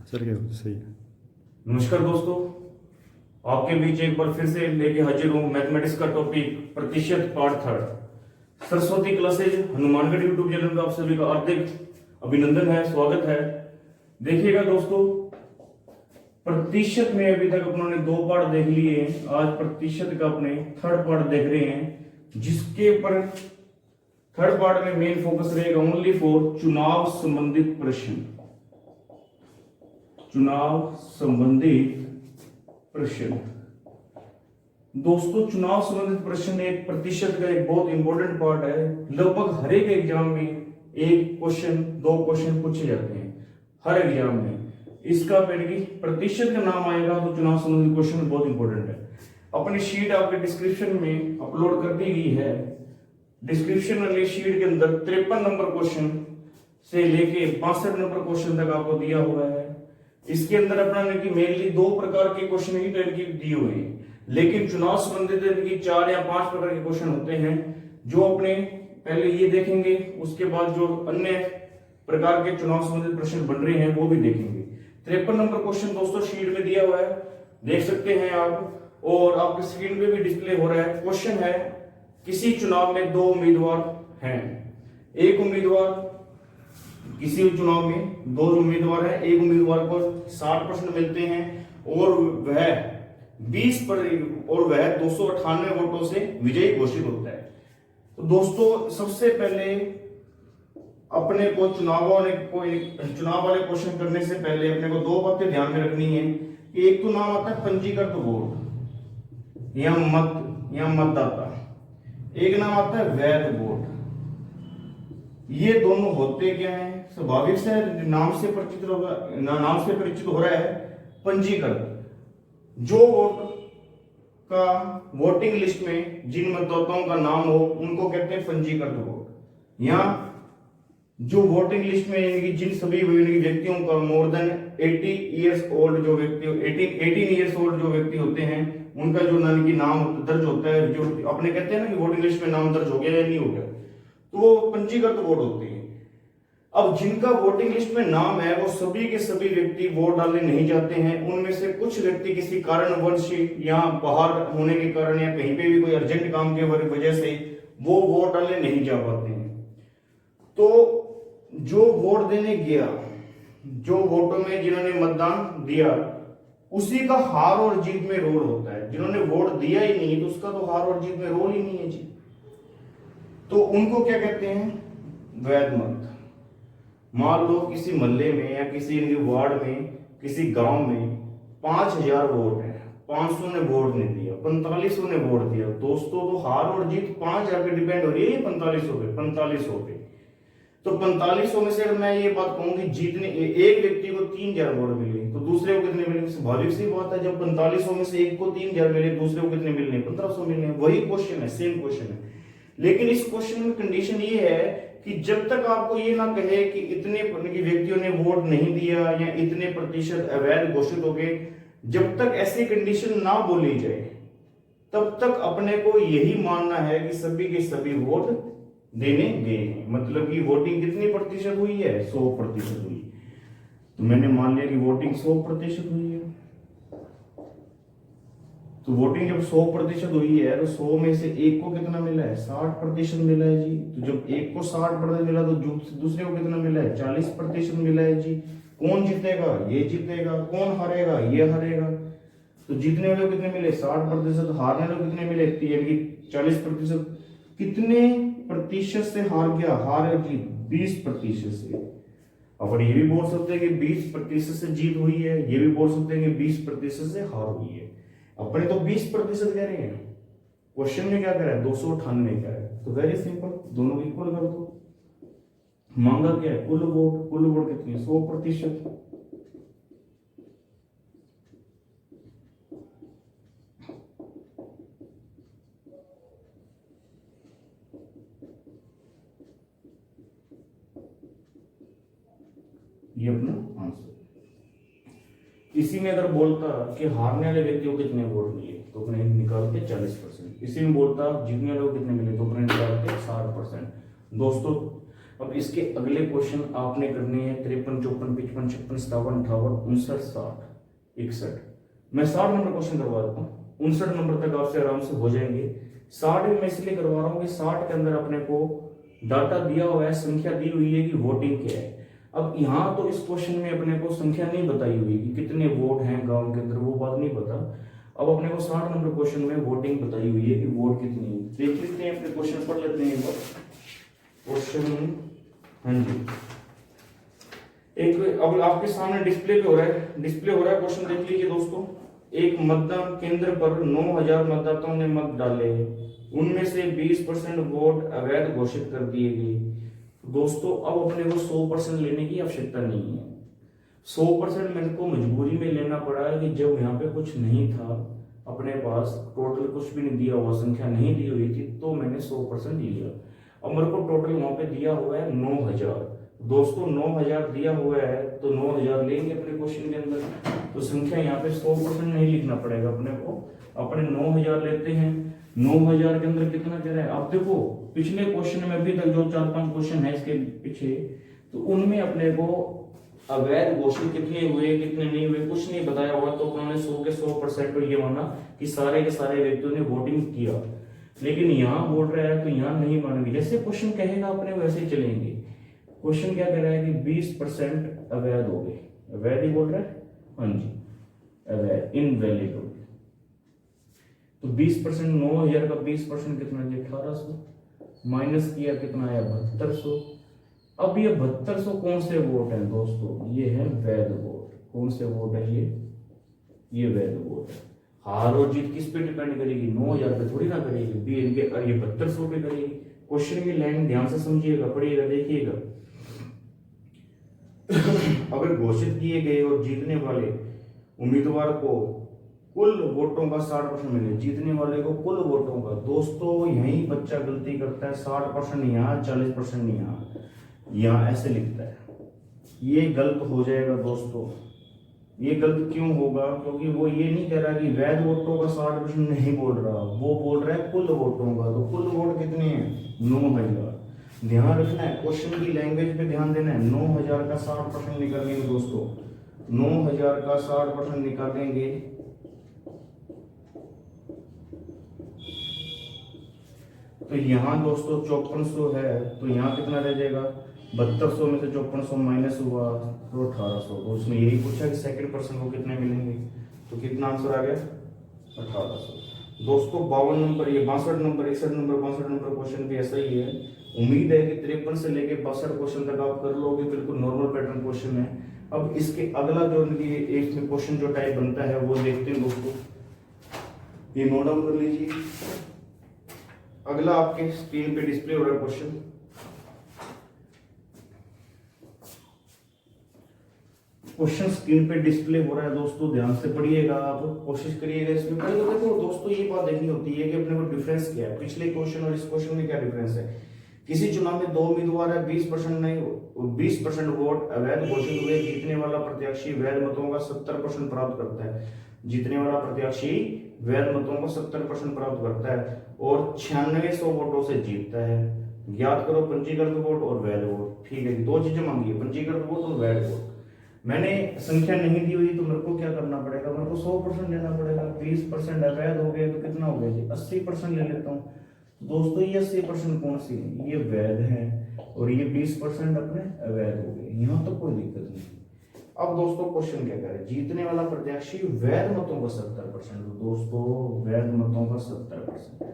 Sir क्या सही है। नमस्कार दोस्तों, आपके बीच एक बार फिर से लेके हाजिर हूँ मैथमेटिक्स का टॉपिक प्रतिशत part third. Saraswati classes Hanumangarh YouTube channel पर आप सभी का हार्दिक अभिनंदन है, स्वागत है। देखिएगा दोस्तों, प्रतिशत में अभी तक अपनों ने 2 पार्ट देख लिए हैं। आज प्रतिशत का अपने थर्ड पार्ट देख रहे हैं, जिसके ऊपर थर्ड पार्ट में मेन फोकस रहेगा ओनली फॉर चुनाव संबंधित प्रश्न। चुनाव संबंधित प्रश्न दोस्तों, चुनाव संबंधित प्रश्न एक प्रतिशत का एक बहुत इंपॉर्टेंट पार्ट है। लगभग हर एक एग्जाम में एक क्वेश्चन 2 क्वेश्चन पूछे जाते हैं हर एग्जाम में। इसका प्रतिशत का नाम आएगा तो चुनाव संबंधित क्वेश्चन बहुत इंपॉर्टेंट है। अपनी शीट आपके डिस्क्रिप्शन में अपलोड कर दी गई है। डिस्क्रिप्शन वाली शीट के अंदर 53 नंबर क्वेश्चन से लेके 62 नंबर क्वेश्चन तक आपको दिया हुआ है। इसके अंदर अपना मेनली 2 प्रकार के क्वेश्चन ही टाइप के दिए हुए हैं, लेकिन चुनाव संबंधित 4 या 5 प्रकार के क्वेश्चन होते हैं जो अपने पहले ये देखेंगे, उसके बाद जो अन्य प्रकार के चुनाव संबंधित प्रश्न बन रहे हैं वो भी देखेंगे। 53 नंबर क्वेश्चन दोस्तों शीट में दिया हुआ है, देख सकते हैं आप, और आपके स्क्रीन पे भी डिस्प्ले हो रहा है। क्वेश्चन है, किसी चुनाव में 2 उम्मीदवार हैं। एक उम्मीदवार, किसी चुनाव में 2 उम्मीदवार हैं, एक उम्मीदवार को 60% मिलते हैं और वह 298 वोटों से विजयी घोषित होता है। तो दोस्तों, सबसे पहले अपने को चुनाव वाले क्वेश्चन करने से पहले अपने को 2 बातें ध्यान में रखनी है कि एक तो नाम आता है पंजीकृत वोट या मतदाता, एक नाम आता है वैध वोट। ये दोनों होते क्या हैं? स्वाभाविक से नाम से परिचित हो रहा है पंजीकृत। जो वोट का वोटिंग लिस्ट में जिन मतदाताओं का नाम हो उनको कहते हैं पंजीकृत वोट। या जो वोटिंग लिस्ट में जिन सभी व्यक्तियों का मोर देन 18 ईयर्स ओल्ड जो व्यक्ति होते हैं उनका जो नाम दर्ज होता है, जो अपने कहते हैं ना कि वोटिंग लिस्ट में नाम दर्ज हो गया या नहीं हो गया, तो वो पंजीकृत वोट होते हैं। अब जिनका वोटिंग लिस्ट में नाम है वो सभी के सभी व्यक्ति वोट डालने नहीं जाते हैं। उनमें से कुछ व्यक्ति किसी कारणवश या बाहर होने के कारण या कहीं पे भी कोई अर्जेंट काम के वजह से वो वोट डालने नहीं जा पाते हैं। तो जो वोट देने गया, जो वोटों में जिन्होंने मतदान दिया, उसी का हार और जीत में रोल होता है। जिन्होंने वोट दिया ही नहीं तो उसका तो हार और जीत में रोल ही नहीं है जी। तो उनको क्या कहते हैं? वैध मत। मान लो किसी मोहल्ले में या किसी वार्ड में, किसी गांव में 5000 वोट है, 500 ने वोट नहीं दिया, 4500 ने वोट दिया। दोस्तों, तो हार और जीत 5000 पे डिपेंड हो रही है, 4500 पे। तो 4500 में से अगर मैं ये बात कहूं कि जीतने एक व्यक्ति को 3000 वोट मिले तो दूसरे को कितने मिलेंगे? स्वाभाविक सी बात है, जब 4500 में से एक को 3000 मिले, दूसरे को कितने मिलने? 1500 मिलने। वही क्वेश्चन है, सेम क्वेश्चन है। लेकिन इस क्वेश्चन में कंडीशन ये है कि जब तक आपको ये ना कहे कि इतने व्यक्तियों ने वोट नहीं दिया या इतने प्रतिशत अवैध घोषित हो गए, जब तक ऐसी कंडीशन ना बोली जाए तब तक अपने को यही मानना है कि सभी के सभी वोट देने गए हैं। मतलब कि वोटिंग कितनी प्रतिशत हुई है? 100% हुई। तो मैंने मान लिया कि वोटिंग 100% हुई है। तो वोटिंग जब 100% हुई है तो 100 में से एक को कितना मिला है? 60% मिला है जी। तो जब एक को 60% मिला तो दूसरे को कितना मिला है? 40% मिला है जी। कौन जीतेगा? ये जीतेगा। कौन हारेगा? ये हारेगा। तो जीतने वाले को कितने मिले? 60%। हारने वाले को कितने मिले? 40%। कितने प्रतिशत से हार गया? हार जी 20% से। अब ये भी बोल सकते हैं कि 20% से जीत हुई है, ये भी बोल सकते हैं कि 20% से हार हुई है। अपने तो 20% कह रहे हैं, क्वेश्चन में क्या कह रहा है? 298 कह रहा है। तो वेरी सिंपल, दोनों इक्वल कर दो। मांगा क्या है? कुल वोट। कुल वोट कितनी है? 100%। ये अपना आंसर। इसी में अगर बोलता कि हारने वाले व्यक्ति को कितने वोट मिले तो अपने निकालते 40%। इसी में बोलता जीतने वाले को कितने मिले तो अपने निकालते 60%। दोस्तों, अब इसके अगले क्वेश्चन आपने करने हैं 53, 54, 55, 56, 57, 58, 59, 60, 61। मैं 60 नंबर क्वेश्चन करवा देता हूँ, 59 नंबर तक आपसे आराम से हो जाएंगे। 60 में मैं इसलिए करवा रहा हूँ कि 60 के अंदर अपने को डाटा दिया हुआ है, संख्या दी हुई है कि वोटिंग क्या है। अब यहाँ तो इस क्वेश्चन में अपने को संख्या नहीं बताई हुई कि कितने वोट हैं गांव के अंदर, वो बात नहीं पता। अब अपने को 60 नंबर क्वेश्चन में वोटिंग बताई हुई है कि वोट कितनी है। देख लेते हैं, अपने क्वेश्चन पढ़ लेते हैं एक बार क्वेश्चन। हाँ जी, एक अब आपके सामने डिस्प्ले पे हो रहा है, डिस्प्ले हो रहा है क्वेश्चन, देख लीजिए दोस्तों। एक मतदान केंद्र पर 9000 मतदाताओं ने मत डाले, उनमें से 20% वोट अवैध घोषित कर दिए गए। दोस्तों अब अपने को 100% लेने की आवश्यकता नहीं है। 100% मेरे को मजबूरी में लेना पड़ा है कि जब यहाँ पे कुछ नहीं था अपने पास, टोटल कुछ भी नहीं दिया हुआ, संख्या नहीं दी हुई थी, तो मैंने 100% लिया। अब मेरे को टोटल वहां पे दिया हुआ है 9000। दोस्तों 9000 दिया हुआ है तो 9000 लेंगे अपने क्वेश्चन के अंदर, तो संख्या यहाँ पे 100% नहीं लिखना पड़ेगा अपने को। अपने 9000 लेते हैं, 9000 के अंदर कितना कह रहा है। आप देखो पिछले क्वेश्चन में अभी तक जो 4-5 क्वेश्चन है इसके पीछे, तो उनमें अपने को अवैध घोषित कितने हुए कितने नहीं हुए कुछ नहीं बताया हुआ, तो उन्होंने 100 के 100% पर ये माना कि सारे के सारे व्यक्तियों ने वोटिंग किया। लेकिन यहाँ बोल रहा है तो यहाँ नहीं मानेंगे, जैसे क्वेश्चन कहेगा अपने वैसे ही चलेंगे। क्वेश्चन क्या कह रहा है कि 20% अवैध हो गए, अवैध ही बोल रहा है, हाँ जी अवैध, इनवैलिड हो गए। तो 20%, 9000 का 20% कितना है 1800, माइनस किया कितना आया 7200। अब ये 7200 कौन से वोट हैं दोस्तों, ये है वैध वोट। कौन से वोट है ये वैध वोट है। हार और जीत किस पे डिपेंड करेगी, 9000 पे थोड़ी ना करेगी, ये 7200 पे करेगी। क्वेश्चन की लाइन ध्यान से समझिएगा, पढ़िएगा, देखिएगा। अगर घोषित किए गए और जीतने वाले उम्मीदवार को कुल वोटों का 60% मिले, जीतने वाले को कुल वोटों का, दोस्तों यही बच्चा गलती करता है, 60% यहाँ 40% यहाँ ऐसे लिखता है, ये गलत हो जाएगा दोस्तों। ये गलत क्यों होगा, क्योंकि वो ये नहीं कह रहा कि वैध वोटों का 60% नहीं बोल रहा, वो बोल रहा है कुल वोटों का। तो कुल वोट कितने हैं 9000। ध्यान रखना है, क्वेश्चन की लैंग्वेज पे ध्यान देना है। 9000 का 60% निकालेंगे दोस्तों, 9000 का 60% निकालेंगे तो यहाँ दोस्तों 5400 है, तो यहाँ कितना रह जाएगा 7200 में से 5400 माइनस हुआ तो 1800। तो उसमें यही पूछा कि सेकंड पर्सन को कितने मिलेंगे, तो कितना आंसर आ गया 1800। दोस्तों 52 नंबर, ये 62 नंबर, 61 नंबर, 62 नंबर क्वेश्चन भी ऐसा ही है। उम्मीद है कि 53 से लेके 62 क्वेश्चन तक आप कर लोगे, बिल्कुल नॉर्मल पैटर्न क्वेश्चन है। अब इसके अगला जो एक क्वेश्चन जो टाइप बनता है वो देखते हैं दोस्तों, ये नोट डाउन कर लीजिए। अगला आपके स्क्रीन पे डिस्प्ले हो रहा है क्वेश्चन। क्वेश्चन स्क्रीन पे डिस्प्ले हो रहा है दोस्तों, ध्यान से पढ़िएगा, आप कोशिश करिएगा इसमें। पहले तो देखो दोस्तों ये बात देखनी होती है कि अपने को डिफरेंस क्या है, पिछले क्वेश्चन और इस क्वेश्चन में क्या डिफरेंस है। किसी चुनाव में 2 उम्मीदवार है, 20% नहीं 20% वोट अवैध घोषित हुए, जीतने वाला प्रत्याशी वैध मतों का 70% प्राप्त करता है। जीतने वाला प्रत्याशी वैध मतों को 70% प्राप्त करता है और 9600 वोटों से जीतता है। ज्ञात करो पंजीकृत वोट और वैध वोट। ठीक है, दो चीजें मांगी है, पंजीकृत वोट और वैध वोट। मैंने संख्या नहीं दी हुई तो मेरे को क्या करना पड़ेगा, मेरे को 100% लेना पड़ेगा। 20% अवैध हो गए तो कितना हो गया जी 80% ले लेता हूँ। दोस्तों ये 80% कौन सी है, ये वैध है और ये 20% अपने अवैध हो गए, यहाँ तो कोई दिक्कत नहीं। अब दोस्तों क्वेश्चन क्या करे, जीतने वाला प्रत्याशी वैध मतों का 70%। दोस्तों वैध मतों का 70%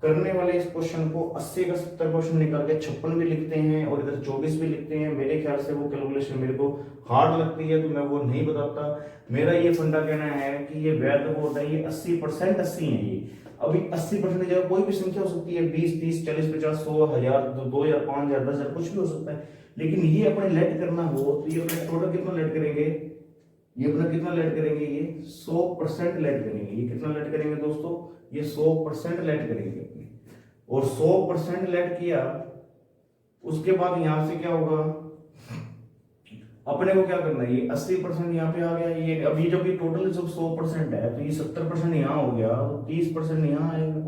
करने वाले इस क्वेश्चन को 80 का 70% निकाल के 56 भी लिखते हैं और इधर 24 भी लिखते हैं। मेरे ख्याल से वो कैलकुलेशन मेरे को हार्ड लगती है तो मैं वो नहीं बताता। मेरा ये फंडा कहना है कि ये वैध वोट है, ये 80% 80 है। ये अभी 80% की जगह कोई भी संख्या हो सकती है, 20, 30, 40, 50, 100, 1000, 2000, 5000, 10,000 कुछ भी हो सकता है। लेकिन ये अपने लेट करना हो तो ये अपने टोटल कितना लेट करेंगे, ये अपना कितना लेट करेंगे, ये 100% लेट करेंगे। ये कितना लेट करेंगे दोस्तों, ये 100% लेट करेंगे अपने, और 100% लेट किया उसके बाद यहां से क्या होगा, अपने को क्या करना है, ये 80% यहाँ पे आ गया। ये अभी जब ये टोटल जब 100% है तो ये 70% यहाँ हो गया, तो 30% यहाँ आएगा।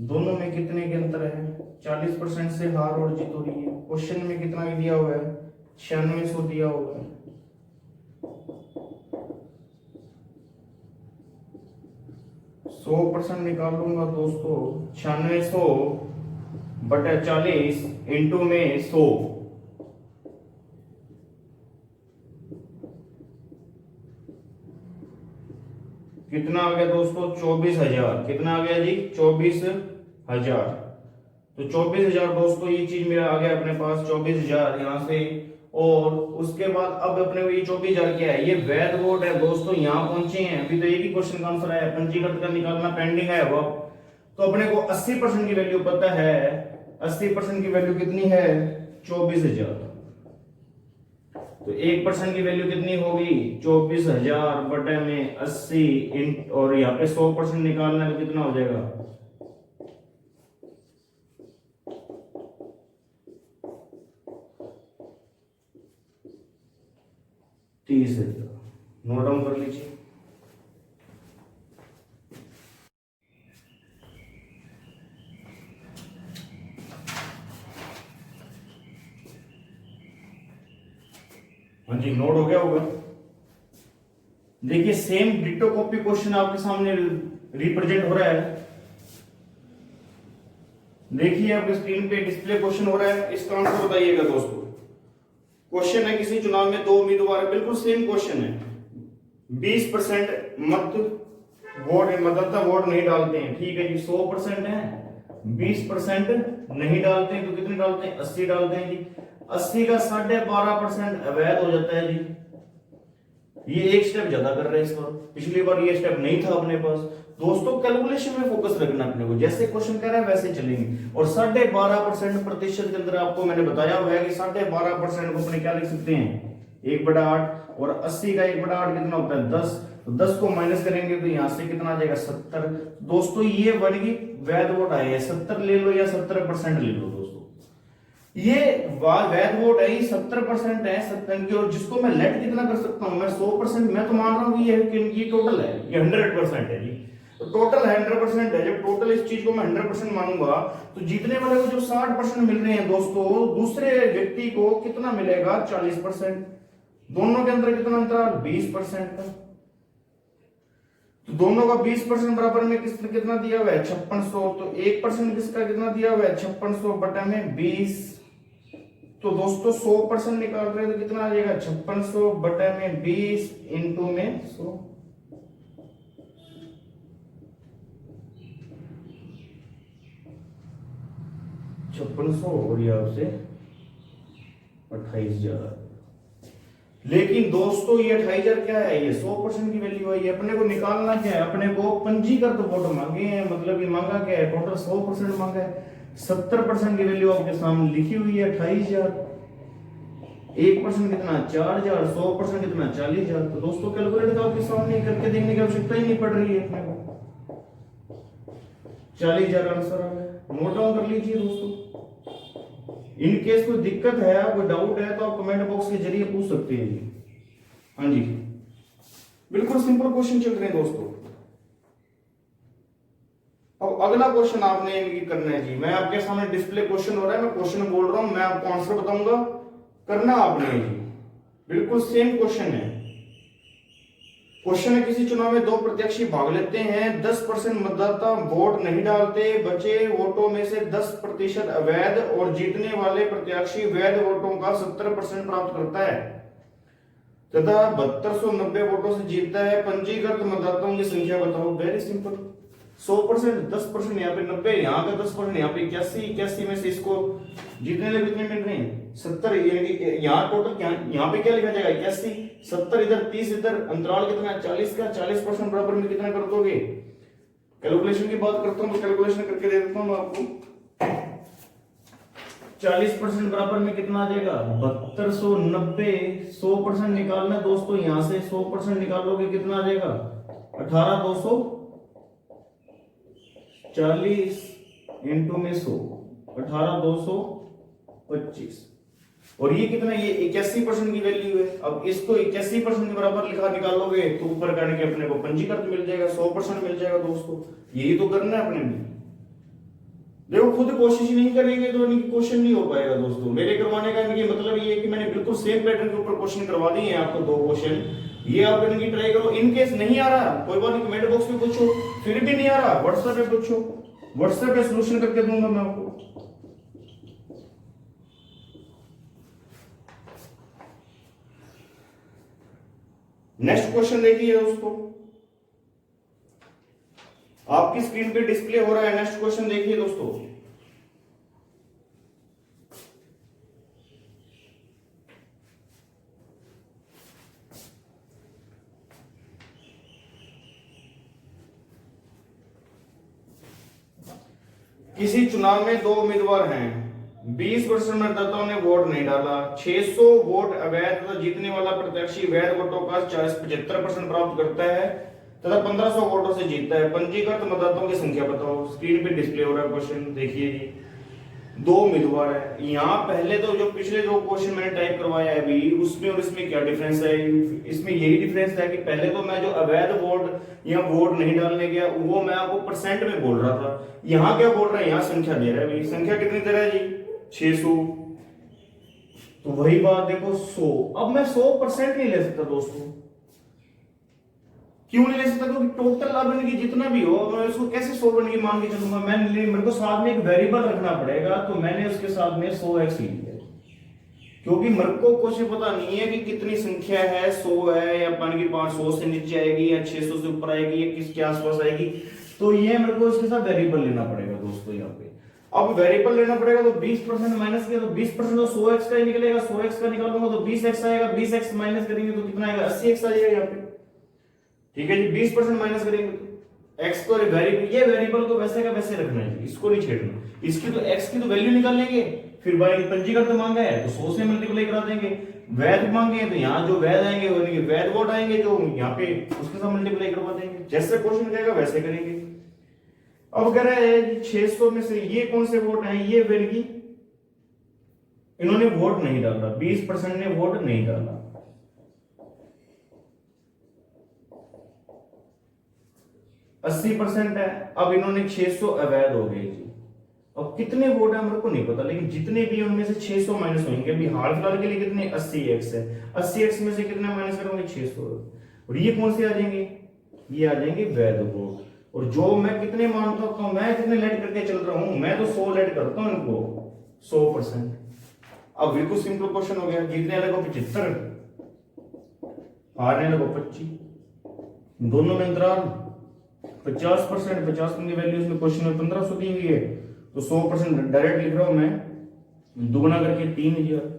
दोनों में कितने के अंतर है, 40% से हार और जीत हो रही है। क्वेश्चन में कितना दिया हुआ है, 9600 दिया हुआ है। सौ परसेंट निकाल लूंगा दोस्तों, 9600 बटा 40 इंटू में 100, कितना आ गया दोस्तों, 24,000। कितना आ गया जी, 24,000। तो 24,000 दोस्तों, ये चीज मेरा आ गया अपने पास 24,000 यहाँ से। और उसके बाद अब अपने को ये 24,000 क्या है, ये वैध वोट है दोस्तों। यहाँ पहुंचे हैं, अभी तो एक ही क्वेश्चन का आंसर है, पंजीकृत का निकालना पेंडिंग है वो। तो अपने को 80% की वैल्यू पता है। 80% की वैल्यू कितनी है, 24,000। तो 1% की वैल्यू कितनी होगी, 24,000 बटे में 80 और यहाँ पे 100% निकालना है तो कितना हो जाएगा, 30,000। नोट डाउन कर लीजिए। हाँ जी, नोट हो गया होगा। देखिए सेम डिटो कॉपी क्वेश्चन आपके सामने रिप्रेजेंट हो रहा है। देखिए आपके स्क्रीन पे डिस्प्ले क्वेश्चन हो रहा है, इसका आंसर बताइएगा दोस्तों। क्वेश्चन है किसी चुनाव में 2 उम्मीदवार है, बिल्कुल सेम क्वेश्चन है। 20% मतदाता वोट नहीं डालते हैं, ठीक है जी। 100% है, 20% नहीं डालते हैं, तो कितने डालते हैं, 80 डालते हैं जी। 80 का 12.5% अवैध हो जाता है जी। ये एक स्टेप ज्यादा कर रहे हैं इस बार, पिछली बार ये स्टेप नहीं था अपने पास। दोस्तों कैलकुलेशन में फोकस रखना अपने को, जैसे क्वेश्चन कह रहा है वैसे चलेंगे। और 12.5% प्रतिशत के अंदर आपको मैंने बताया हुआ है कि 12.5% को अपने क्या लिख सकते हैं, 1/8। और 80 का 1/8 कितना होता है, 10। तो 10 को माइनस करेंगे तो यहां से कितना आ जाएगा, 70। दोस्तों ये वर्ग वैध वोट आए हैं, 70 ले लो या 70% ले लो दोस्तों। ये वैध वोट है, 70% है 70 की। और जिसको मैं लेट कितना कर सकता हूं, मैं 100%, मैं तो मान रहा हूं ये टोटल है, ये 100% है जी। तो टोटल 100% है। जब टोटल इस चीज को मैं 100% मानूंगा तो जीतने वाले को जो 60% मिल रहे हैं दोस्तों, दूसरे व्यक्ति को कितना मिलेगा, 40%। दोनों के अंदर कितना अंतराल, 20% का। तो दोनों का 20% बराबर में कितना दिया हुआ है, 5600। तो 1% किसका कितना दिया हुआ है, 5600 बटा में 20। तो दोस्तों 100% निकाल रहे हैं तो कितना आ जाएगा, 5600 बटा में 20 इंटू में 100। और यहां से 28,000। लेकिन दोस्तों ये 28,000 क्या है, ये 100% की वैल्यू है। ये अपने को निकालना क्या है, अपने को पंजीकृत वोट मांगे हैं, मतलब ये मांगा क्या है, टोटल 100% मांगा है। 70% की वैल्यू आपके सामने लिखी हुई है 28,000। 1% कितना, 4,000। 100% कितना, 40,000। तो दोस्तों कैलकुलेटर तो आपके सामने करके देखने की आवश्यकता ही नहीं पड़ रही है अपने को। 40,000 आंसर आ गया। नोट डाउन कर लीजिए दोस्तों। इन केस कोई दिक्कत है, कोई डाउट है तो आप कमेंट बॉक्स के जरिए पूछ सकते हैं जी। हाँ जी, बिल्कुल सिंपल क्वेश्चन चल रहे हैं दोस्तों। अब अगला क्वेश्चन आपने करना है जी। मैं आपके सामने डिस्प्ले क्वेश्चन हो रहा है, मैं क्वेश्चन बोल रहा हूं, मैं आपको आंसर बताऊंगा, करना आपने जी। बिल्कुल सेम क्वेश्चन है। क्वेश्चन है किसी चुनाव में 2 प्रत्याशी भाग लेते हैं, 10% मतदाता वोट नहीं डालते, बचे वोटों में से 10% अवैध और जीतने वाले प्रत्याशी वैध वोटों का 70% प्राप्त करता है तथा 7290 वोटों से जीतता है। पंजीकृत मतदाताओं की संख्या बताओ। Very simple. 100%, 10% यहाँ पे 90, यहाँ का 10%, यहाँ पे 81 में से इसको जीतने वाले कितने मिल रहे हैं, 70। यहाँ टोटल यहाँ पे क्या लिखा जाएगा, 81। 70 इधर, 30 इधर, अंतराल कितना है, 40 का। 40% बराबर में कितना कर दोगे, कैलकुलेशन की बात करता हूँ तो कैलकुलेशन करके दे देता हूँ आपको। 40% बराबर में कितना आ जाएगा, 7290। 100% निकालना है दोस्तों, यहां से 100% निकालोगे कितना आ जाएगा, 18,240 इंटू में 100, 18,225। और ये कितना, ये 81% की वैल्यू है। अब इसको 81% के बराबर लिखा निकालोगे तो ऊपर करने के अपने को पंजीकृत मिल जाएगा, 100% मिल जाएगा दोस्तों। यही तो करना है अपने में। देखो खुद कोशिश नहीं करेंगे तो इनकी क्वेश्चन नहीं हो पाएगा दोस्तों। मेरे करवाने का इनकी मतलब ये है कि मैंने बिल्कुल सेम पैटर्न के ऊपर क्वेश्चन करवा दिए हैं आपको, 2 क्वेश्चन, ये आप इनकी ट्राई करो। इन केस नहीं आ रहा कोई बात नहीं, कमेंट बॉक्स में पूछो, फिर भी नहीं आ रहा व्हाट्सएप पे पूछो, व्हाट्सएप पे सोल्यूशन करके दूंगा मैं आपको। नेक्स्ट क्वेश्चन देखिए दोस्तों, आपकी स्क्रीन पे डिस्प्ले हो रहा है। नेक्स्ट क्वेश्चन देखिए दोस्तों, किसी चुनाव में 2 उम्मीदवार हैं, 20% मतदाताओं ने वोट नहीं डाला, 600 वोट अवैध तथा जीतने वाला प्रत्याशी वैध वोटों का 75% प्राप्त करता है तथा 1500 वोटों से जीतता है। पंजीकृत मतदाताओं की संख्या बताओ। स्क्रीन पे डिस्प्ले हो रहा है क्वेश्चन, देखिए जी। 2 उम्मीदवार है यहाँ। पहले तो जो पिछले 2 क्वेश्चन मैंने टाइप करवाया है अभी, उसमें और इसमें क्या डिफरेंस है? इसमें यही डिफरेंस है कि पहले तो मैं जो अवैध वोट या वोट नहीं डालने गया वो मैं आपको परसेंट में बोल रहा था। यहाँ क्या बोल रहा है? यहाँ संख्या दे रहा है भाई। संख्या कितनी दे रहा है जी? 600। तो वही बात देखो 100। अब मैं 100% नहीं ले सकता दोस्तों। क्यों नहीं ले सकता? क्योंकि टोटल अब इनकी जितना भी हो मैं उसको कैसे 100 बन के मान के चलूंगा? मेरे को साथ में एक वेरिएबल रखना पड़ेगा, तो मैंने उसके साथ में 100x लिया, क्योंकि मेरे को कुछ पता नहीं है कि कितनी संख्या है, 100 है या मान की 500 से नीचे आएगी या 600 से ऊपर आएगी या किसके आसपास आएगी। तो ये मेरे को इसके साथ वेरिएबल लेना पड़ेगा दोस्तों। यहाँ पे अब वेरिएबल लेना पड़ेगा तो 20% माइनस किया तो 20% तो 100x का ही निकलेगा। 100x का निकालूंगा तो 20x आएगा, 20x माइनस करेंगे तो कितना आएगा? 80x आ जाएगा यहाँ पे। ठीक है जी, 20% माइनस करेंगे तो x को वेरिएबल, ये वेरिएबल को वैसे का वैसे रखना है, इसको नहीं छेड़ना। इसकी तो x की तो वैल्यू निकाल लेंगे, फिर भाई पंजीकृत मांगा है तो 100 से मल्टीप्लाई करा देंगे। वैध मांगे हैं तो यहाँ जो वैध आएंगे वो वैध वोट आएंगे जो यहाँ पे उसके साथ मल्टीप्लाई करवा देंगे। जैसे क्वेश्चन रहेगा वैसे करेंगे। अब कह रहा है 600 में से ये कौन से वोट हैं? ये वेलगी इन्होंने वोट नहीं डाला, 20% ने वोट नहीं डाला। 80% है। अब इन्होंने 600 अवैध हो गए जी। अब कितने वोट है मेरे को नहीं पता, लेकिन जितने भी उनमें से 600 माइनस होंगे। अभी हाल फिलहाल के लिए कितने? 80x है। 80x में से कितने माइनस करोगे? 600। और ये कौन से आ जाएंगे? ये आ जाएंगे वैध वोट। और जो मैं कितने मानता हूं, मैं कितने लेट करके चल रहा हूं, मैं तो 100 लेट करता हूं इनको, 100%। अब बिल्कुल सिंपल क्वेश्चन हो गया। जीतने वाले को 75, हारने वाले को 25, दोनों में अंतराल 50%। 50 की वैल्यू इसमें क्वेश्चन में 1500 दी हुई है, तो 100% डायरेक्ट लिख रहा हूं मैं, दुगना करके 3000।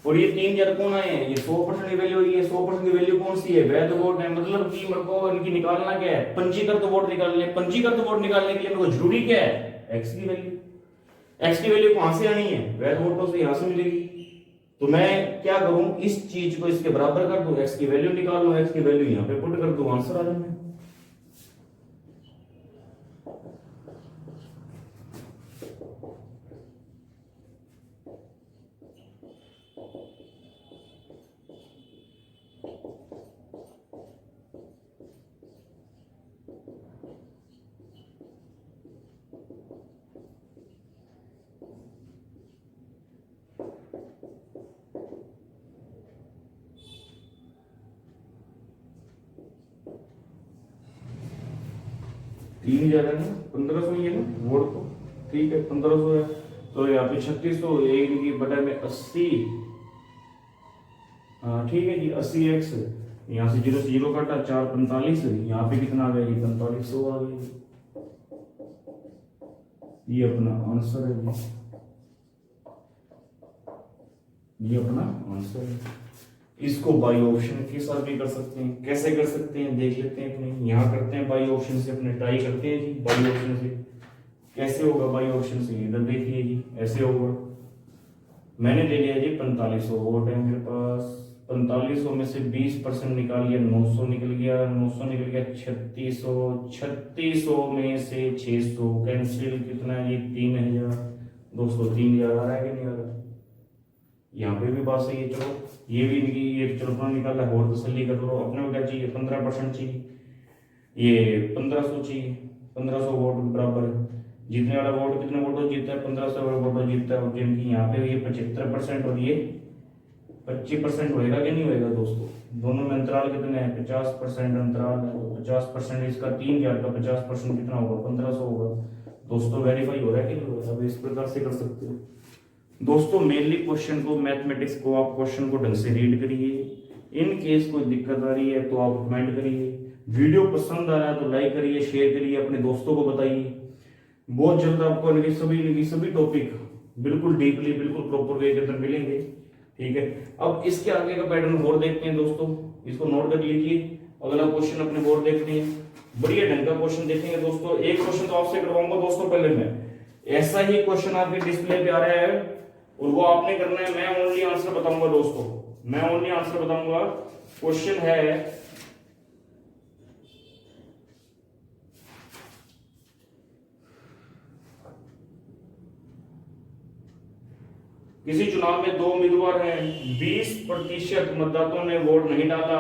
और ये 3000 कौन आए हैं? ये 100% की वैल्यू है। 100% की वैल्यू कौन सी है? वैध वोट है। मतलब कि मेरे को इनकी निकालना क्या है? पंजीकृत वोट निकालने। पंजीकृत वोट निकालने के लिए मेरे को जरूरी क्या है? एक्स की वैल्यू। एक्स की वैल्यू कहां से आनी है? वैध वोटों से यहां से मिलेगी। तो मैं क्या करूं? इस चीज को इसके बराबर कर दूं, एक्स की वैल्यू निकाल लूं, एक्स की वैल्यू यहां पे पुट कर दूं, आंसर आ जाए। 3000 है ना, 1500 ही है ना वोट को। ठीक है, 1500 है तो यहाँ पे 3600 की बटा में 80। हाँ ठीक है जी, 80x यहाँ से 0 से 0 काटा, 4 45। यहाँ पे कितना आ गया जी? 4500 आ गया। ये अपना आंसर है जी, ये अपना आंसर है। इसको बाई ऑप्शन के साथ भी कर सकते हैं। कैसे कर सकते हैं देख लेते हैं अपने। यहाँ करते हैं बाई ऑप्शन से, अपने ट्राई करते हैं जी बाई ऑप्शन से। कैसे होगा बाई ऑप्शन से? इधर देखिए जी, ऐसे होगा। मैंने ले लिया जी 4500 वोट है मेरे पास। 4500 में से 20% निकाल लिया, 900 निकल गया। 900 निकल गया 3600। 3600 में से 600 कैंसिल, कितना है जी? 3000। दोस्तों 3000 आ रहा है कि नहीं आ रहा? यहाँ पे भी बात सही है। चलो ये भी इनकी ये चलो अपना निकाला है, और तसल्ली कर लो। अपने को क्या चाहिए? 15% चाहिए। ये 1500 चाहिए, 1500 वोट बराबर जीतने वाला वोट कितने वोटों जीतता है, 1500 वोटों जीतता है। और जिनकी यहाँ पे ये 75% और ये 25% होएगा कि नहीं होएगा दोस्तों। दोनों में अंतराल कितने हैं, 50% अंतराल है। तो 50% इसका 3000 का 50% कितना होगा, 1500 होगा। दोस्तों वेरीफाई हो रहा है कि नहीं हो रहा है, अब इस प्रकार से कर सकते हो दोस्तों। मेनली क्वेश्चन को, मैथमेटिक्स को आप क्वेश्चन को ढंग से रीड करिए। इन केस कोई दिक्कत आ रही है तो आप कमेंट करिए। वीडियो पसंद आ रहा है तो लाइक करिए, शेयर करिए, अपने दोस्तों को बताइए। बहुत जल्द आपको इनके सभी टॉपिक बिल्कुल डीपली, बिल्कुल प्रॉपर वे के अंदर मिलेंगे। ठीक है, अब इसके आगे का पैटर्न और देखते हैं दोस्तों, इसको नोट कर लीजिए। अगला क्वेश्चन अपने बोर्ड देखते हैं, बढ़िया ढंग का क्वेश्चन देखेंगे दोस्तों। एक क्वेश्चन तो आपसे करवाऊंगा दोस्तों पहले मैं, ऐसा ही क्वेश्चन आपके डिस्प्ले पे आ रहा है और वो आपने करना है। मैं ओनली आंसर बताऊंगा दोस्तों, मैं ओनली आंसर बताऊंगा। क्वेश्चन है किसी चुनाव में दो उम्मीदवार हैं, 20% मतदाताओं ने वोट नहीं डाला,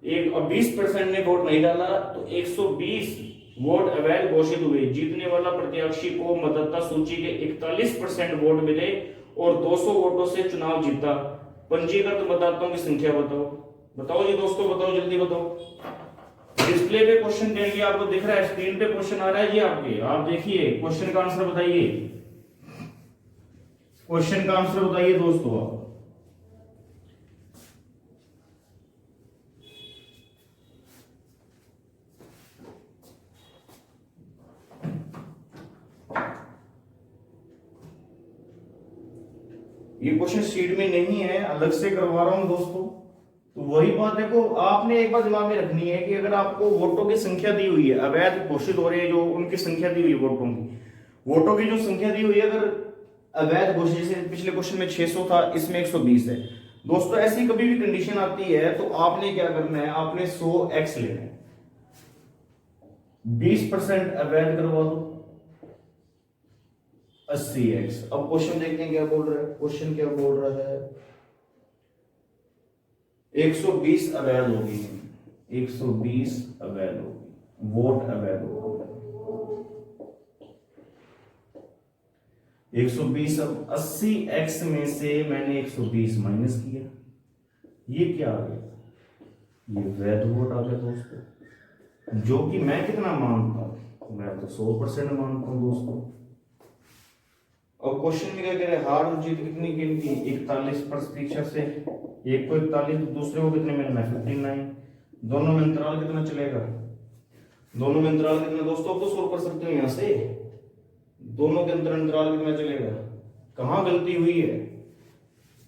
एक 20% ने वोट नहीं डाला, तो 120 वोट अवैध घोषित हुए। जीतने वाला प्रत्याशी को मतदाता सूची के 41% वोट मिले और 200 वोटों से चुनाव जीता। पंजीकृत मतदाताओं की संख्या बताओ। बताओ जी दोस्तों, बताओ, जल्दी बताओ। डिस्प्ले पे क्वेश्चन दे दिया, आपको दिख रहा है, स्क्रीन पे क्वेश्चन आ रहा है जी आपके, आप देखिए क्वेश्चन का आंसर बताइए। क्वेश्चन का आंसर बताइए दोस्तों आप। ये क्वेश्चन शीट में नहीं है, अलग से करवा रहा हूं दोस्तों। तो वही बात, देखो आपने एक बात दिमाग में रखनी है कि अगर आपको वोटों की संख्या दी हुई है, अवैध घोषित हो रहे हैं जो उनकी संख्या दी हुई है, वोटों की जो संख्या दी हुई है, अगर अवैध घोषित, जैसे पिछले क्वेश्चन में 600 था, इसमें 120 है दोस्तों। ऐसी कभी भी कंडीशन आती है तो आपने क्या करना है, आपने 100x लेना है, 20% अवैध करवा दो, 80x। अब क्वेश्चन देखते हैं क्या बोल रहा है। क्वेश्चन क्या बोल रहा है, 120 अवैध होगी, 120 अवैध होगी, वोट अवैध होगी 120। अब 80x में से मैंने 120 माइनस किया, ये क्या आ गया, ये वैध वोट आ गया दोस्तों, जो कि मैं कितना मानता हूं, मैं तो 100% मानता हूं दोस्तों। और क्वेश्चन में क्या कह रहे हैं, हार और जीत कितनी गिनती, 41% से, एक को 41, दूसरे को कितने मिलना है, 59। दोनों में अंतराल कितना चलेगा, दोनों में अंतराल कितना दोस्तों, अब तो सोल्व कर सकते हो यहां से, दोनों के अंतर अंतराल कितना चलेगा। कहां गलती हुई है,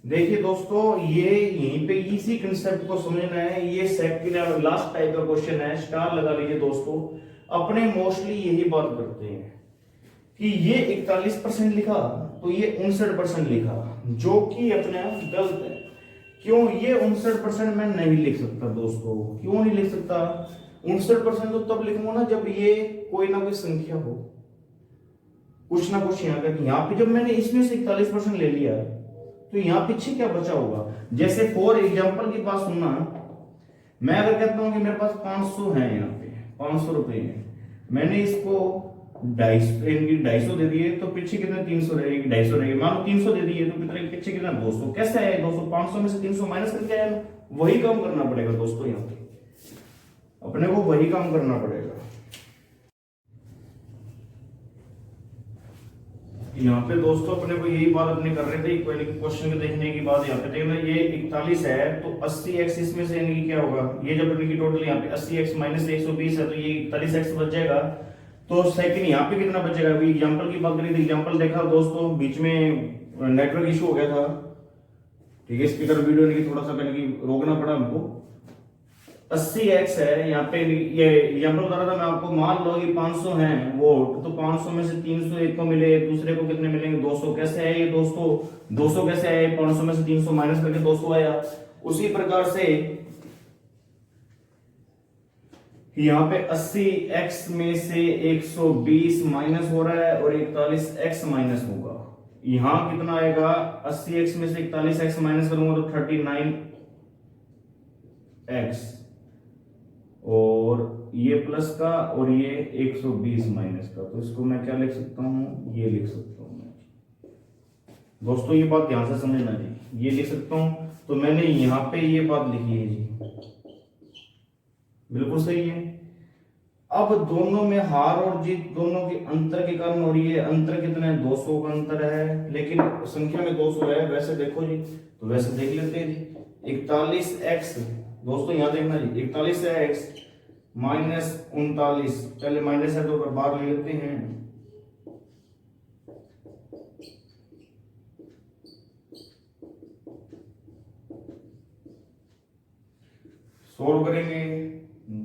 देखिए दोस्तों, ये यहीं पे इसी कंसेप्ट को समझना है। ये सेकंड लास्ट टाइप का क्वेश्चन है, स्टार लगा लीजिए दोस्तों। अपने मोस्टली यही बात करते हैं कि ये 41% लिखा तो ये 59% लिखा, जो कि अपने गलत है। क्यों, ये 59% मैं नहीं लिख सकता दोस्तों, क्यों नहीं लिख सकता, 59% तो तब लिखूंगा ना जब ये कोई ना कोई संख्या हो, कुछ ना कुछ यहाँ तक। यहाँ पे जब मैंने इसमें से 41% ले लिया तो यहाँ पीछे क्या बचा होगा। जैसे फॉर एग्जाम्पल की बात सुनना, मैं अगर कहता हूं कि मेरे पास 500 है, यहाँ पे 500 रुपए है, मैंने इसको 250 दे दिए, तो पीछे कितने 300 रहेगी, 250 रहेगी। मान लो 300 दे दिए तो कितने पीछे कितना 200। कैसे आए 200, 500 में से 300 माइनस करके आया, वही काम करना पड़ेगा दोस्तों। यहाँ पे अपने को वही काम करना पड़ेगा। यहाँ पे दोस्तों अपने को यही बात अपने कर रहे थे, क्वेश्चन को देखने की बात। यहाँ पे देखना, ये 41 है तो 80x इसमें से इनकी क्या होगा, ये जब इनकी टोटल यहाँ पे 80x माइनस 120 है तो ये 41x बच जाएगा। तो सेकंड यहाँ पे कितना बचेगा, अभी एग्जांपल की बात करी थी, एग्जांपल देखा दोस्तों, बीच में नेटवर्क इशू हो गया था, ठीक है, स्पीकर वीडियो नहीं, थोड़ा सा मैंने रोकना पड़ा हमको। 80x है यहाँ पे, ये एग्जांपल बता रहा था मैं आपको। मान लो कि 500 है वोट, तो 500 में से 300 एक को मिले, दूसरे को कितने मिलेंगे, 200। कैसे है ये दोस्तों, 200 कैसे आए, 500 में से 300 माइनस करके 200 आया। उसी प्रकार से यहाँ पे 80x में से 120 माइनस हो रहा है और 41x माइनस होगा। यहां कितना आएगा, 80x में से 41x माइनस करूंगा तो 39x, और ये प्लस का और ये 120 माइनस का, तो इसको मैं क्या लिख सकता हूँ, ये लिख सकता हूँ मैं। दोस्तों ये बात ध्यान से समझना जी, ये लिख सकता हूँ, तो मैंने यहाँ पे ये बात लिखी है जी, बिल्कुल सही है। अब दोनों में हार और जीत दोनों के अंतर के कारण, और ये अंतर कितना है, 200 का अंतर है, लेकिन संख्या में 200 है। वैसे देखो जी, तो वैसे देख लेते हैं जी, 41x, दोस्तों यहाँ देखना जी, 41x माइनस 39, पहले माइनस है तो बाहर ले लेते हैं, सोल्व करेंगे,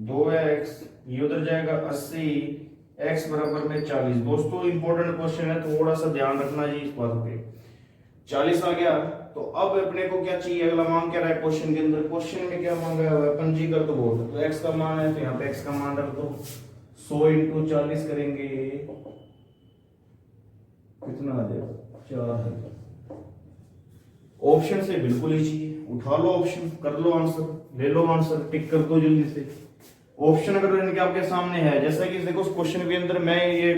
2x ये उधर जाएगा 80, x बराबर में 40। दोस्तों इंपॉर्टेंट क्वेश्चन है, थोड़ा सा ध्यान रखना जी इस बात पे। 40 आ गया, तो अब अपने को क्या चाहिए, अगला मान क्या रहा है क्वेश्चन के अंदर, क्वेश्चन में क्या मांगा हुआ है, पंजीकृत वोट, तो x का मान है तो यहाँ पे x का मान रख दो, 100 इंटू 40 करेंगे, कितना आ जाएगा, 4000। ऑप्शन से बिल्कुल ही चाहिए, उठा लो ऑप्शन, कर लो आंसर, ले लो आंसर, टिक कर दो जल्दी से। ऑप्शन अगर इनके आपके सामने है, जैसा कि देखो उस क्वेश्चन के अंदर मैं ये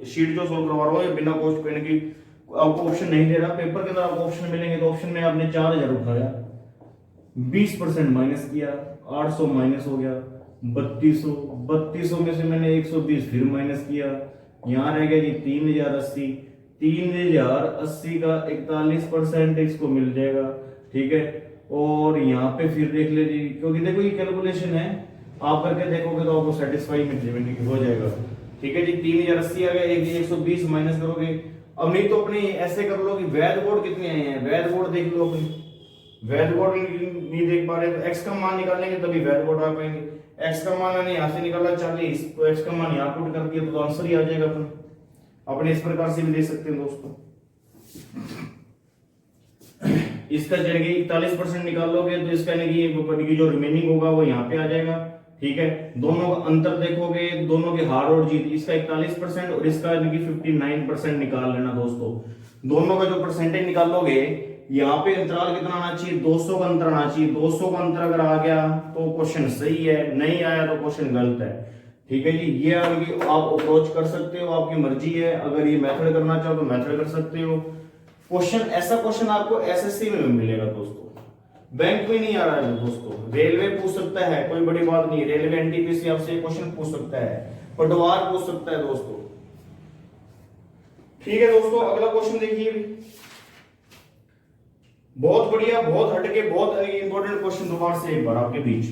शीट जो सोल्व करवा रहा हूँ, ये बिना कॉस्ट पे की आपको ऑप्शन नहीं दे रहा, पेपर के अंदर आपको ऑप्शन मिलेंगे, तो ऑप्शन में आपने 4000 उठाया, 20% माइनस किया, 800 माइनस हो गया, 3200 में से मैंने 120 फिर माइनस किया, यहाँ रह गया जी 3080, 3080 का 41% इसको मिल जाएगा, ठीक है। और यहाँ पे फिर देख लीजिए, क्योंकि देखो ये कैलकुलेशन है, आप करके देखोगे तो आपको सेटिस्फाई हो जाएगा, ठीक है जी। 3080 आ गया, 120 माइनस करोगे, अब नहीं तो अपने ऐसे कर लो कि वैध वोट कितने आए हैं, वैध वोट देख लो अपनी, वैध वोट नहीं देख पा रहे तो x का मान निकालेंगे तभी वैध वोट आ पाएंगे। x का मान मैंने यहाँ से निकाला 40, तो x का मान यहाँ पुट कर दिया तो आंसर ही आ जाएगा अपने इस प्रकार से भी दे सकते हैं दोस्तों। इसका जरिए 41% निकालोगे तो इसका यानी कि जो रिमेनिंग होगा वो यहाँ पे आ जाएगा, ठीक है। दोनों का अंतर देखोगे, दोनों के हार और जीत, इसका 41% और इसका यानी कि 59% निकाल लेना दोस्तों। दोनों का जो परसेंटेज निकालोगे, यहाँ पे अंतराल कितना आना चाहिए, 200 का अंतर आना चाहिए। 200 का अंतर अगर आ गया तो क्वेश्चन सही है, नहीं आया तो क्वेश्चन गलत है, ठीक है जी। ये आप अप्रोच कर सकते हो, आपकी मर्जी है, अगर ये मेथड करना चाहो तो मेथड कर सकते हो। क्वेश्चन ऐसा क्वेश्चन आपको एसएससी में मिलेगा दोस्तों, बैंक में नहीं आ रहा है दोस्तों, रेलवे पूछ सकता है, कोई बड़ी बात नहीं, रेलवे एनटीपीसी आपसे क्वेश्चन पूछ सकता है, पटवार पूछ सकता है दोस्तों, ठीक है दोस्तों। अगला क्वेश्चन देखिए, बहुत बढ़िया, बहुत हटके, बहुत इंपॉर्टेंट क्वेश्चन दोबारा से एक बार आपके बीच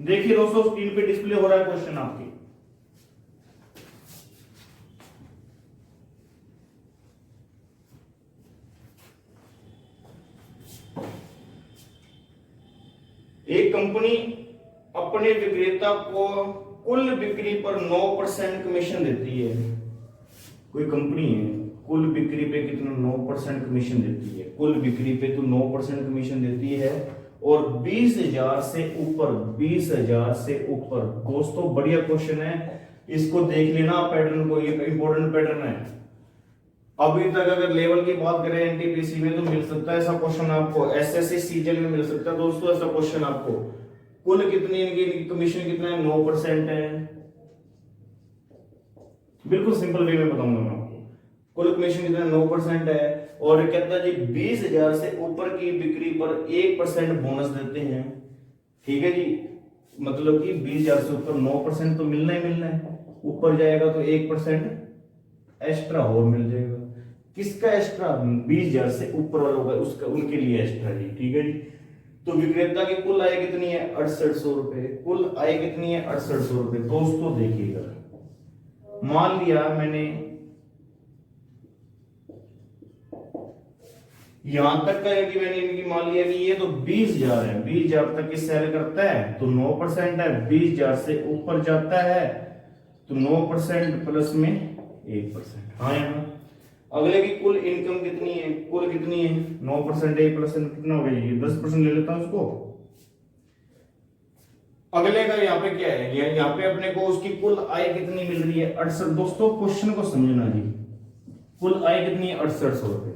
देखिए दोस्तों, स्क्रीन पे डिस्प्ले हो रहा है क्वेश्चन आपके। एक कंपनी अपने विक्रेता को कुल बिक्री पर 9% कमीशन देती है। कोई कंपनी है, कुल बिक्री पे कितना 9% कमीशन देती है, कुल बिक्री पे तो 9% कमीशन देती है, और 20,000 से ऊपर, 20,000 से ऊपर। दोस्तों बढ़िया क्वेश्चन है, इसको देख लेना पैटर्न को, ये इंपॉर्टेंट पैटर्न है। अभी तक अगर लेवल की बात करें एनटीपीसी में तो मिल सकता है ऐसा क्वेश्चन आपको, एसएससी सीजीएल में मिल सकता है दोस्तों ऐसा क्वेश्चन आपको। कुल कितनी इनकी कमीशन कितना है, 9% है, बिल्कुल सिंपल वे में बताऊंगा मैं आपको। कुल कमीशन कितना 9% है, और कहता है जी 20,000 से ऊपर की बिक्री पर 1% बोनस देते हैं, ठीक है जी। मतलब कि 20,000 से ऊपर 9% तो मिलना ही मिलना है, ऊपर जाएगा तो 1% एक्स्ट्रा और मिल जाएगा। किसका एक्स्ट्रा, 20,000 से ऊपर वालों का, उसका उनके लिए एक्स्ट्रा जी, ठीक है जी। तो विक्रेता की कुल आय कितनी है, 6800 रुपए, कुल आय कितनी है 6800 रुपए। दोस्तों देखिएगा, मान लिया मैंने यहां तक का है कि मैंने इनकी मान लिया कि ये तो 20,000 है, 20,000 तक की सेल करता है तो 9% है, 20,000 से ऊपर जाता है तो 9% प्लस में 1%। हाँ यहाँ अगले की कुल इनकम कितनी है, कुल कितनी है 9%, 1% कितना हो गया, ये 10% ले लेता हूं उसको। अगले का यहाँ पे क्या है, यहाँ पे अपने को उसकी कुल आय कितनी मिल रही है 68। दोस्तों क्वेश्चन को समझना जी, कुल आय कितनी है 6800 रुपए।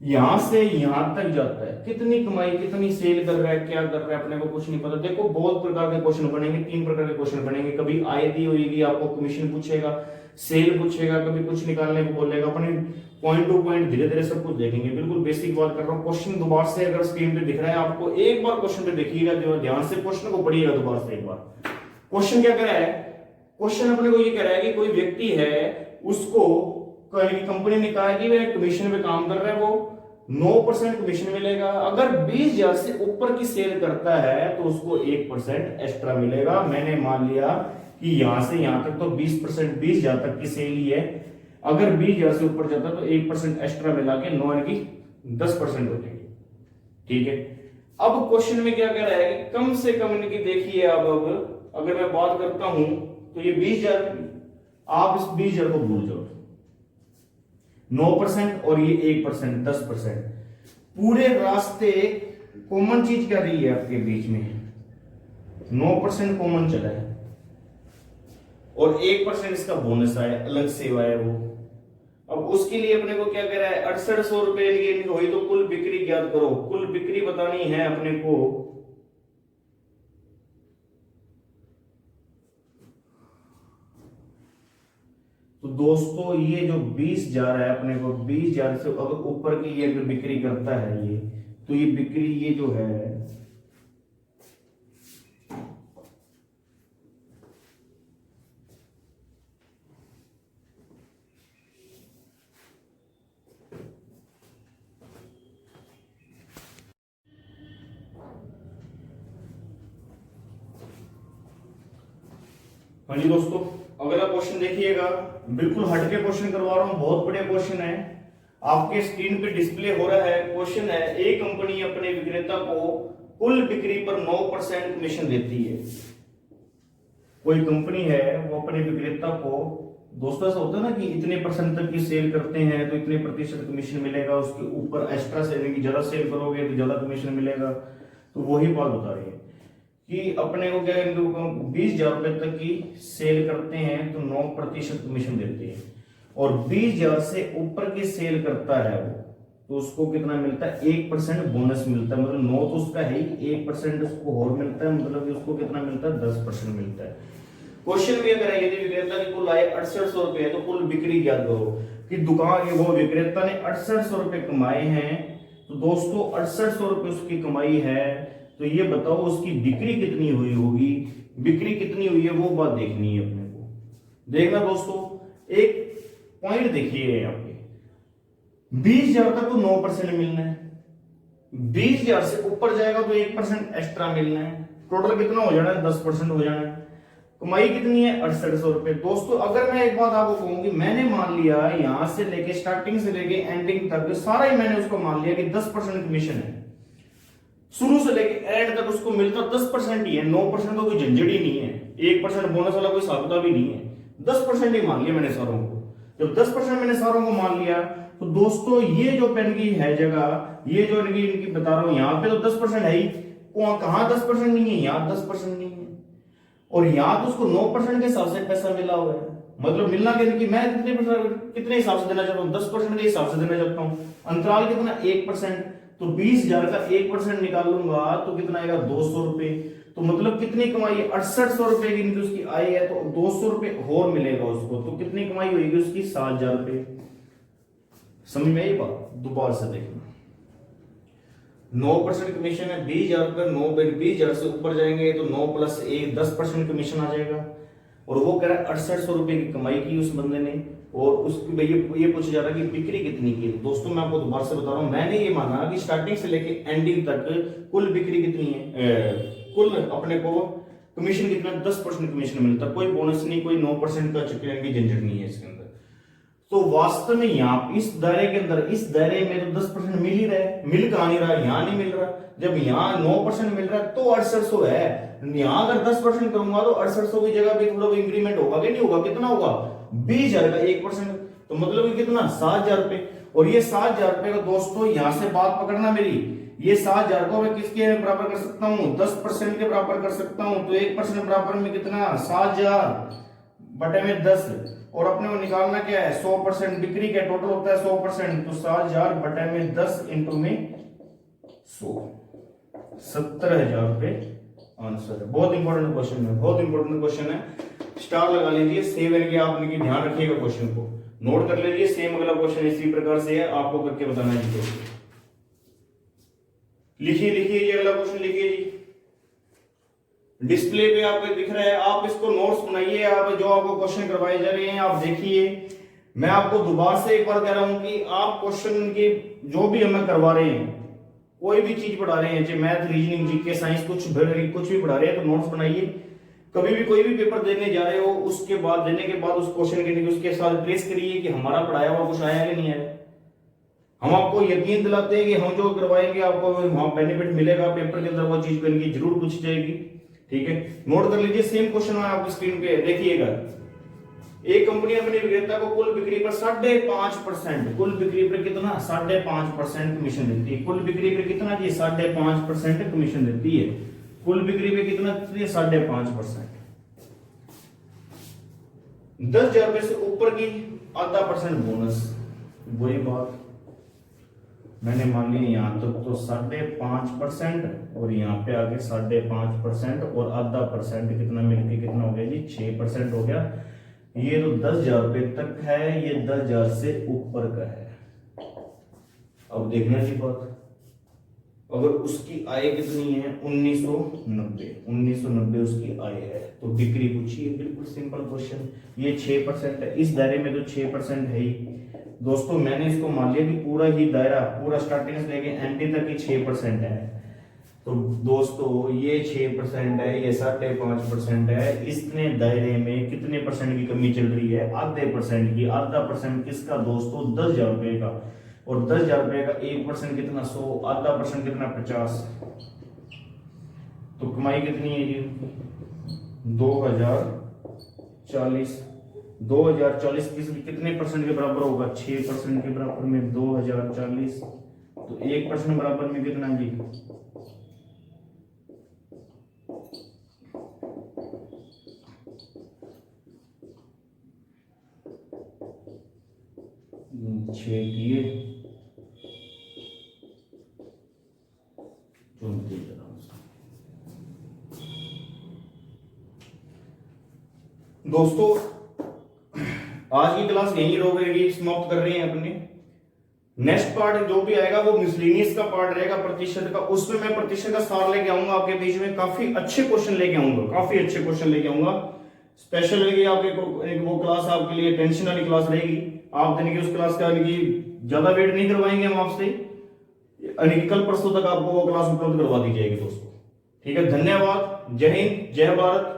यहां से यहां तक जाता है, कितनी कमाई, कितनी सेल कर रहा है, क्या कर रहा है, अपने को कुछ नहीं पता। देखो बहुत प्रकार के क्वेश्चन बनेंगे, 3 प्रकार के क्वेश्चन बनेंगे। कभी आय दी होगी, आपको कमीशन पूछेगा, सेल पूछेगा, कभी कुछ निकालने को बोलेगा। अपने पॉइंट टू पॉइंट धीरे धीरे सब कुछ देखेंगे। बिल्कुल बेसिक बात कर रहा हूँ। क्वेश्चन दोबारा से अगर स्क्रीन पे दिख रहा है आपको, एक बार क्वेश्चन पे देखिएगा, ध्यान से क्वेश्चन को पढ़िएगा दोबारा से एक बार। क्वेश्चन क्या कह रहा है? क्वेश्चन अपने को ये कह रहा है कि कोई व्यक्ति है, उसको कंपनी ने कहा है कि वह कमीशन पे काम कर रहा है, वो 9% कमीशन मिलेगा। अगर 20,000 से ऊपर की सेल करता है तो उसको 1% एक्स्ट्रा मिलेगा। मैंने मान लिया कि यहां से यहां तक तो 20%, 20,000 तक की सेल ही है। अगर 20,000 से ऊपर जाता है तो 1% एक्स्ट्रा मिला के 9 की 10% हो जाएगी। ठीक है। अब क्वेश्चन में क्या कह रहा है कि कम से कम इनकी देखिए, अब अगर मैं बात करता हूं तो ये 20,000, आप इस 20,000 को भूल जाओ, 9% और ये 1%, 10%। पूरे रास्ते कॉमन चीज क्या रही है आपके बीच में? 9% कॉमन चला है और 1% इसका बोनस आया, अलग सेवा है वो। अब उसके लिए अपने को क्या कह रहा है? 6800 रुपए की हुई तो कुल बिक्री ज्ञात करो। कुल बिक्री बतानी है अपने को। तो दोस्तों ये जो 20,000 है, अपने को 20,000 से अगर ऊपर की ये अगर बिक्री करता है ये, तो ये बिक्री ये जो है हाँ जी दोस्तों, अगला क्वेश्चन देखिएगा। बिल्कुल हटके क्वेश्चन करवा रहा हूं, बहुत बढ़िया क्वेश्चन है। आपके स्क्रीन पे डिस्प्ले हो रहा है। क्वेश्चन है, एक कंपनी अपने विक्रेता को कुल बिक्री पर 9% कमीशन देती है। कोई कंपनी है, वो अपने विक्रेता को, दोस्तों ऐसा होता है ना कि इतने % तक की सेल करते हैं तो इतने प्रतिशत कमीशन मिलेगा, उसके ऊपर एक्स्ट्रा सेल, ज्यादा सेल करोगे तो ज्यादा कमीशन मिलेगा। तो वही बात बता रही है कि अपने को क्या, 20,000 रुपए तक की सेल करते हैं तो 9% कमीशन देते हैं, और 20,000 से ऊपर की सेल करता है वो, तो उसको कितना मिलता है? 1% बोनस मिलता है। मतलब 9 तो उसका है ही, 1% उसको और मिलता है, मतलब उसको कितना मिलता है? 10% मिलता है। क्वेश्चन भी अगर है, यदि विक्रेता की कुल आय 6800 रुपए है तो कुल बिक्री ज्ञात करो। कि दुकान, वो विक्रेता ने 6800 रुपए कमाए हैं, तो दोस्तों 6800 रुपए उसकी कमाई है, तो ये बताओ उसकी बिक्री कितनी हुई होगी। बिक्री कितनी हुई है वो बात देखनी है अपने को। देखना दोस्तों, एक पॉइंट देखिए यहाँ पे, 20,000 तक तो 9% मिलना है, 20,000 से ऊपर जाएगा तो 1% एक्स्ट्रा मिलना है। टोटल कितना हो जाना है? 10% हो जाना है। कमाई कितनी है? 6800 रुपए। दोस्तों अगर मैं एक बात आपको कहूं कि मैंने मान लिया यहां से लेके, स्टार्टिंग से लेके एंडिंग तक सारा ही मैंने उसको मान लिया कि 10% कमीशन है, शुरू से लेके एंड तक उसको मिलता 10% ही है, 9% तो कोई झंझट ही नहीं है, 1% बोनस वाला कोई साबिता भी नहीं है, 10% ही मान लिया मैंने सारों को। जब 10% मैंने सारों को मान लिया तो दोस्तों ये जो पेन की है जगह, ये जो इनकी बता रहा हूं, यहाँ पे तो 10% है ही, कहां 10% नहीं है? यहाँ 10% नहीं है, और यहाँ तो उसको 9% के हिसाब से पैसा मिला हुआ है। मतलब मिलना कि मैं कितने हिसाब से देना चाहता हूँ? 10% के हिसाब से देना चाहता हूँ। अंतराल कितना? 1%। तो 20,000 का 1% निकाल लूंगा तो कितना आएगा? 200 रुपए। तो मतलब कितनी कमाई है? 6800 रुपए की इनकी उसकी आय है, तो 200 रुपए और मिलेगा उसको, तो कितनी कमाई होगी उसकी? 7,000 रुपए। समझ में आई बात? दोबारा से देखना, 9% कमीशन है, 20,000 रुपए, 20,000 से ऊपर जाएंगे तो 9 + 1 10% कमीशन आ जाएगा। और वो कह रहा है 6800 रुपए की कमाई की उस बंदे ने, और उसकी ये पूछा जा रहा है कि बिक्री कितनी की। दोस्तों मैं आपको दोबारा से बता रहा हूं, मैंने ये माना कि स्टार्टिंग से लेके एंडिंग तक कुल बिक्री कितनी है, कुल अपने को कमीशन कितना? 10% कमीशन मिलता है, कोई बोनस नहीं, कोई 9% का चक्कर की झंझट नहीं है इसके अंदर। तो वास्तव में यहाँ इस दायरे के अंदर, इस दायरे में तो 10% मिल ही रहा है, मिल कहां नहीं रहा? यहाँ नहीं मिल रहा। जब यहाँ 9% मिल रहा है तो 6800 है, यहाँ अगर 10% करूंगा तो 6800 की जगह भी थोड़ा इंक्रीमेंट होगा कि नहीं होगा? कितना होगा? 20,000 का 1%, तो मतलब कितना? 7,000 रुपए। और ये 7,000 रुपए का दोस्तों यहां से बात पकड़ना मेरी, ये 7,000 को मैं किसके बराबर कर सकता हूँ? 10% के बराबर कर सकता हूँ। तो 1% बराबर में कितना? 7,000 बटे में 10, और अपने को निकालना क्या है 100%, बिक्री का टोटल होता है 100%, तो 7,000 बटे में 10 इंटू में 100, 70,000 रुपए आंसर है। बहुत इंपॉर्टेंट क्वेश्चन है, बहुत इंपॉर्टेंट क्वेश्चन है। स्टार लगा लीजिए, सेव करके आपने ध्यान रखिएगा, क्वेश्चन को नोट कर लीजिए। सेम अगला क्वेश्चन इसी प्रकार से है, आपको करके बताना है जी। लिखिए लिखिए ये अगला क्वेश्चन लिखिए जी, डिस्प्ले पे आपको दिख रहा है, आप इसको नोट्स बनाइए। आप जो आपको क्वेश्चन करवाए जा रहे हैं आप देखिए। मैं आपको दोबारा से एक बार कह रहा हूं कि आप क्वेश्चन के जो भी हमें करवा रहे हैं, कोई भी चीज पढ़ा रहे हैं, चाहे मैथ, रीजनिंग, जीके, साइंस, कुछ भी पढ़ा रहे हैं, तो नोट्स बनाइए। कभी भी कोई भी पेपर देने जा रहे हो, उसके बाद देने के बाद उस क्वेश्चन के उसके साथ ट्रेस करिए कि हमारा पढ़ाया हुआ कुछ आया कि नहीं आया। हम आपको यकीन दिलाते हैं कि हम जो करवाएंगे आपको वहां बेनिफिट मिलेगा, पेपर के अंदर वो चीज बनेगी, जरूर पूछी जाएगी। ठीक है, नोट कर लीजिए। सेम क्वेश्चन है आपकी स्क्रीन पे, देखिएगा। एक कंपनी अपने विक्रेता को कुल बिक्री पर 5.5%, कुल बिक्री पर कितना 5.5% कमीशन देती है। कुल बिक्री पर कितना जी 5.5% कमीशन देती है। कुल बिक्री पे कितना 5.5%। 10,000 रुपए से ऊपर की ½ % बोनस। वही बात मैंने मान लिया, यहां तक तो 5.5% और यहाँ पे आगे 5.5% और ½ % कितना मिलके कितना हो गया जी 6% हो गया। ये तो 10,000 रुपए तक है, ये 10,000 से ऊपर का है। अब देखना जी बात, अगर उसकी आय कितनी है 1990 उसकी आय है, तो बिक्री पूछिए। बिल्कुल सिंपल क्वेश्चन, ये 6% है, इस दायरे में तो 6% है ही। दोस्तों मैंने इसको मान लिया कि पूरा ही दायरा, पूरा स्टार्टिंग से लेके एंड तक ही 6% है। तो दोस्तों ये 6% है, ये 5.5% है। इसने दायरे में कितने % की कमी चल रही है, ½ % की। ½ % किसका दोस्तों 10,000 रुपए का, और 10,000 रुपए का 1% कितना 100, ½ % कितना 50। तो कमाई कितनी है जी 2040। 2040 कितने % के बराबर होगा 6% के बराबर में 2040, तो 1% बराबर में कितना जी 6 किए 34। दोस्तों आज की क्लास यहीं रोकेगी, समाप्त कर रहे हैं अपने। नेक्स्ट पार्ट जो भी आएगा वो मिसलेनियस का पार्ट रहेगा, प्रतिशत का। उसमें मैं प्रतिशत का सार लेके आऊंगा आपके बीच में, काफी अच्छे क्वेश्चन लेके आऊंगा, काफी अच्छे क्वेश्चन लेके आऊंगा। स्पेशल रहेगी आपके वो क्लास, आपके लिए टेंशन वाली क्लास रहेगी। आप दिन की उस क्लास का ज्यादा वेट नहीं करवाएंगे हम आपसे, कल परसों तक आपको वो क्लास उपलब्ध करवा दी जाएगी दोस्तों। ठीक है, धन्यवाद। जय हिंद, जय भारत।